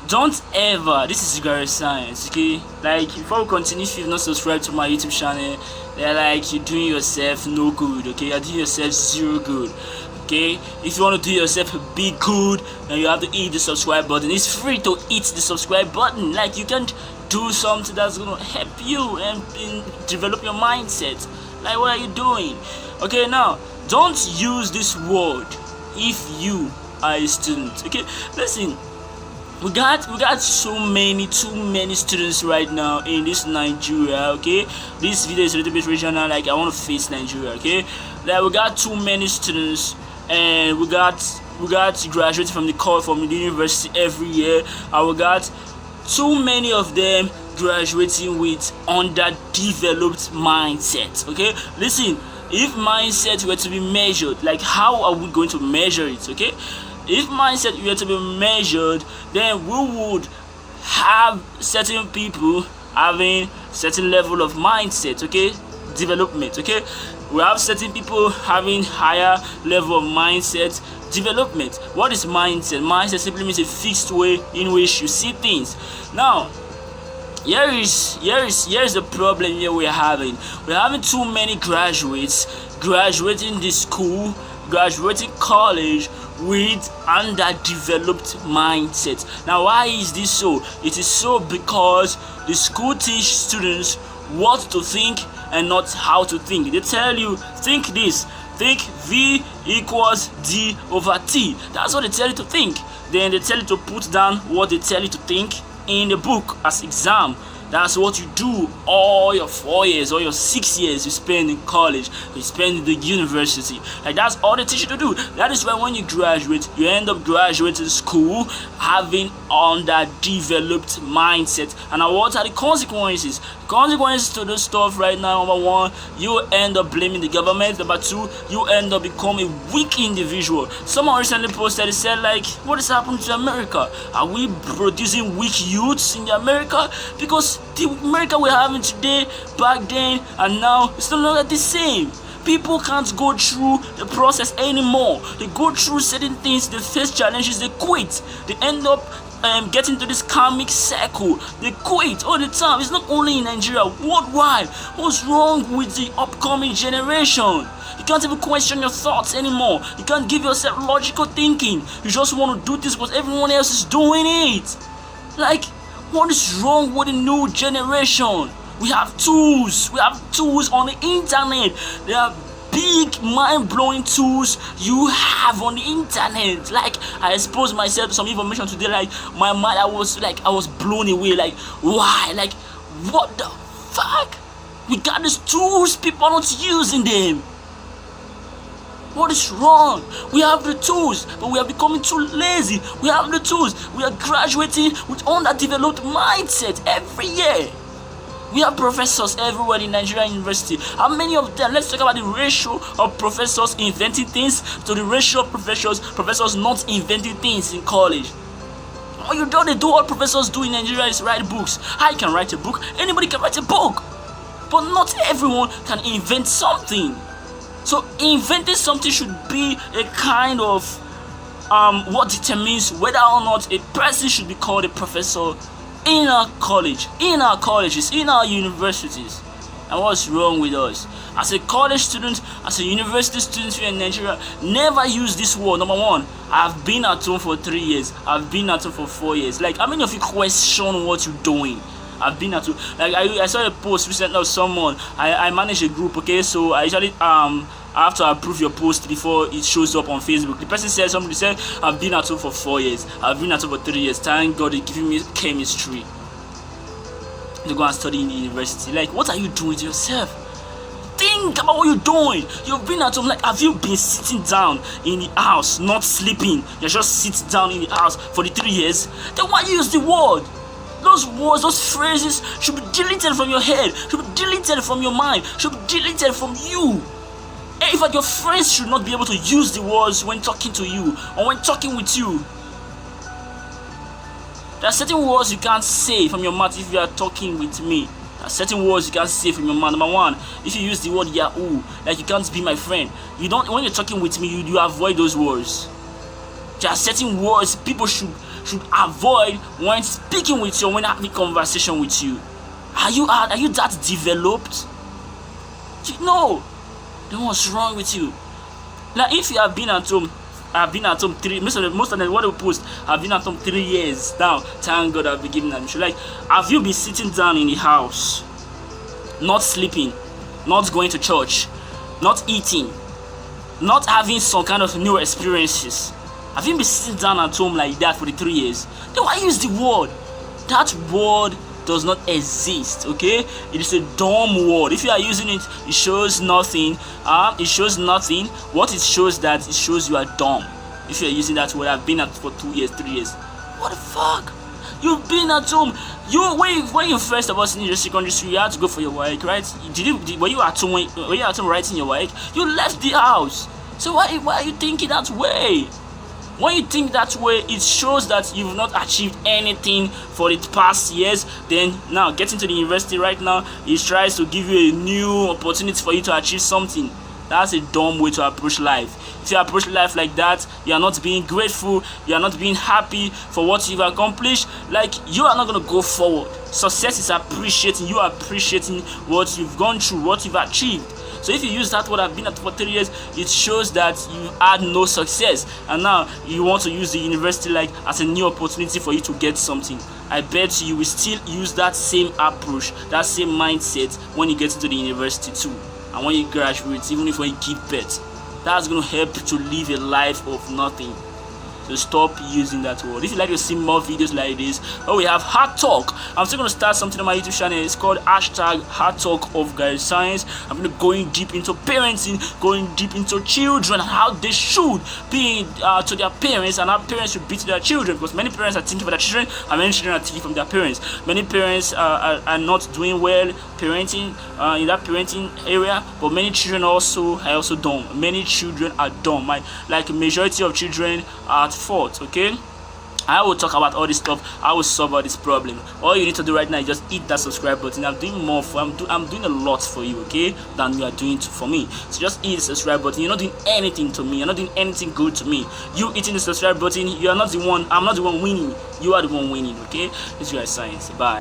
don't ever, this is Gary Science, okay? Like, before we continue, if you've not subscribed to my YouTube channel, they're like, you're doing yourself no good, okay? You're doing yourself zero good, okay? If you want to do yourself a big good, then you have to hit the subscribe button. It's free to hit the subscribe button. Like, you can do something that's gonna help you and develop your mindset. Like, what are you doing? Okay, now, don't use this word if you are a student, okay? Listen, we got too many students right now in this Nigeria, okay? This video is a little bit regional, like I want to face Nigeria, okay? Like, we got too many students, and we got graduating from the university every year, and we got too many of them graduating with underdeveloped mindset, okay? Listen, if mindset were to be measured, like, how are we going to measure it, okay? If mindset were to be measured, then we would have certain people having certain level of mindset, okay, development, okay. We have certain people having higher level of mindset development. What is mindset? Mindset simply means a fixed way in which you see things. Now, here is the problem here we're having. We're having too many graduates graduating the school, graduating college with underdeveloped mindset. Now, why is this so? It is so because the school teach students what to think and not how to think. They tell you, think this, think V equals D over T. That's what they tell you to think. Then they tell you to put down what they tell you to think in the book as exam. That's what you do all your 4 years or your 6 years you spend in college, you spend in the university. Like, that's all they teach you to do. That is why when you graduate, you end up graduating school having underdeveloped mindset. And now, what are the consequences? Consequences to this stuff right now: number one, you end up blaming the government. Number two, you end up becoming a weak individual. Someone recently posted, it said, like, what is happening to America? Are we producing weak youths in America? Because the America we're having today, back then, and now, it's no longer the same. People can't go through the process anymore. They go through certain things, they face challenges, they quit. They end up getting into this karmic cycle. They quit all the time. It's not only in Nigeria, worldwide. What's wrong with the upcoming generation? You can't even question your thoughts anymore. You can't give yourself logical thinking. You just want to do this because everyone else is doing it. Like, what is wrong with the new generation? We have tools. We have tools on the internet. There are big, mind-blowing tools you have on the internet. Like, I exposed myself to some information today. Like, my mind, I was blown away. Like, why? Like, what the fuck? We got these tools. People are not using them. What is wrong? We have the tools, but we are becoming too lazy. We have the tools. We are graduating with underdeveloped mindset every year. We have professors everywhere in Nigerian university. How many of them? Let's talk about the ratio of professors inventing things to the ratio of professors not inventing things in college. What you don't do, all professors do in Nigeria is write books. I can write a book. Anybody can write a book. But not everyone can invent something. So inventing something should be a kind of what determines whether or not a person should be called a professor in our college, in our colleges, in our universities. And what's wrong with us? As a college student, as a university student here in Nigeria, never use this word. Number one, I've been at home for 3 years. I've been at home for 4 years. Like, how many of you question what you're doing? I've been at home. Like, I saw a post recently of someone. I manage a group, okay? So I usually I have to approve your post before it shows up on Facebook. The person said, somebody said, I've been at home for 4 years. I've been at home for 3 years. Thank God they're giving me chemistry to go and study in the university. Like, what are you doing to yourself? Think about what you're doing. You've been at home. Like, have you been sitting down in the house, not sleeping? You just sit down in the house for the 3 years? Then why use the word? Those words, those phrases should be deleted from your head, should be deleted from your mind, should be deleted from you. And in fact, your friends should not be able to use the words when talking to you or when talking with you. There are certain words you can't say from your mouth if you are talking with me. There are certain words you can't say from your mouth. Number one, if you use the word Yahoo, like, you can't be my friend. You don't. When you're talking with me, you avoid those words. There are certain words people should should avoid when speaking with you, when having conversation with you. Are you that developed? No. Then what's wrong with you? Like if you have been at home, I've been at home most of them what they post, I've been at home 3 years now. Thank God I've been given admission. Like, have you been sitting down in the house, not sleeping, not going to church, not eating, not having some kind of new experiences? Have you been sitting down at home like that for the 3 years? Then why use the word? That word does not exist, okay? It is a dumb word. If you are using it, it shows nothing. It shows nothing. What it shows that it shows you are dumb. If you are using that word, I've been at for 2 years, 3 years. What the fuck? You've been at home. When you first about in your secondary school, you had to go for your work, right? Were you at home writing your work? You left the house. So why are you thinking that way? When you think that way, it shows that you've not achieved anything for the past years. Then now getting to the university right now, it tries to give you a new opportunity for you to achieve something. That's a dumb way to approach life. If you approach life like that, you are not being grateful, you are not being happy for what you've accomplished. Like, you are not going to go forward. Success is appreciating, you are appreciating what you've gone through, what you've achieved. So if you use that word, I've been at for 3 years, it shows that you had no success, and now you want to use the university like as a new opportunity for you to get something. I bet you will still use that same approach, that same mindset when you get into the university too, and when you graduate, even if when you give birth. That's going to help you to live a life of nothing. So stop using that word. If you like to see more videos like this, we have Heart Talk. I'm still going to start something on my YouTube channel. It's called #Heart Talk of Guys Science. I'm going to going deep into parenting, going deep into children, and how they should be to their parents, and how parents should be to their children. Because many parents are thinking for their children, and many children are thinking from their parents. Many parents are not doing well parenting in that parenting area, but many children are also dumb. Many children are dumb. Like majority of children are at fault. Okay, I will talk about all this stuff. I will solve all this problem. All you need to do right now is just hit that subscribe button. I'm doing more for I'm doing a lot for you, okay, than you are doing for me. So just hit the subscribe button. You're not doing anything to me. You're not doing anything good to me. You hitting the subscribe button, you are not the one. I'm not the one winning. You are the one winning. Okay, this is Guys Science. Bye.